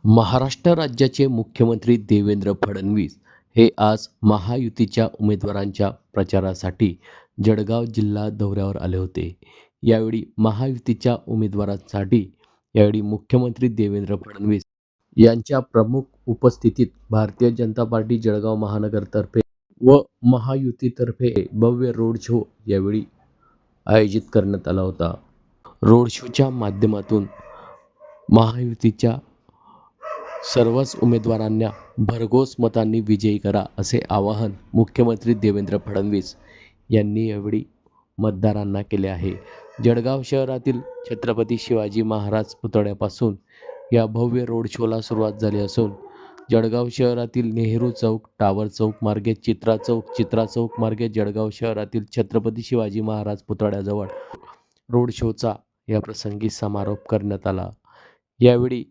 महाराष्ट्र राज्याचे मुख्यमंत्री देवेंद्र फडणवीस हे आज महायुतीच्या उमेदवारांच्या प्रचारासाठी जळगाव जिल्हा दौऱ्यावर आले होते. यावेळी महायुतीच्या उमेदवारांसाठी मुख्यमंत्री देवेंद्र फडणवीस यांच्या प्रमुख उपस्थितीत भारतीय जनता पार्टी जळगाव महानगरतर्फे व महायुतीतर्फे भव्य रोड शो यावेळी आयोजित करण्यात आला होता. रोड शोच्या माध्यमातून महायुतीच्या सर्वच उमेदवारांना भरघोस मतांनी विजयी करा असे आवाहन मुख्यमंत्री देवेंद्र फडणवीस यांनी यावेळी मतदारांना केले आहे. जळगाव शहरातील छत्रपती शिवाजी महाराज पुतळ्यापासून या भव्य रोड शोला सुरुवात झाली असून जळगाव शहरातील नेहरू चौक, टावर चौक मार्गे चित्रा चौक मार्गे जळगाव शहरातील छत्रपती शिवाजी महाराज पुतळ्याजवळ रोड शोचा या प्रसंगी समारोप करण्यात आला. यावेळी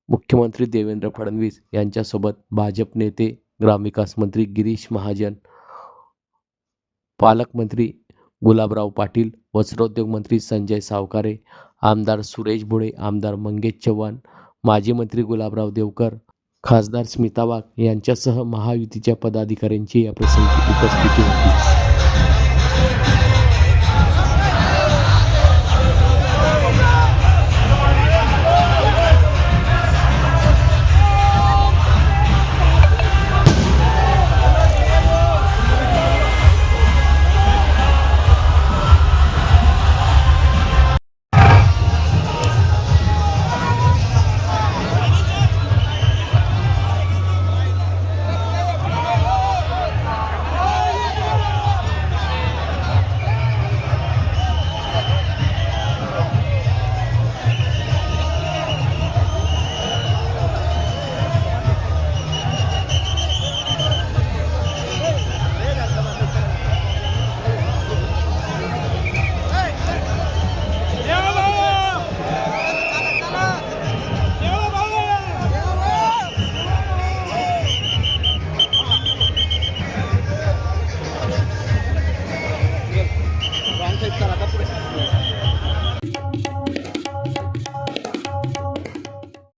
मुख्यमंत्री देवेंद्र फडणवीस यांच्यासोबत भाजप नेते, ग्रामविकास मंत्री गिरीश महाजन, पालकमंत्री गुलाबराव पाटील, वस्त्रोद्योग मंत्री संजय सावकारे, आमदार सुरेश भोळे, आमदार मंगेश चव्हाण, माजी मंत्री गुलाबराव देवकर, खासदार स्मिता वाघ यांच्यासह महायुतीच्या पदाधिकाऱ्यांची या प्रसंगी उपस्थिती होती.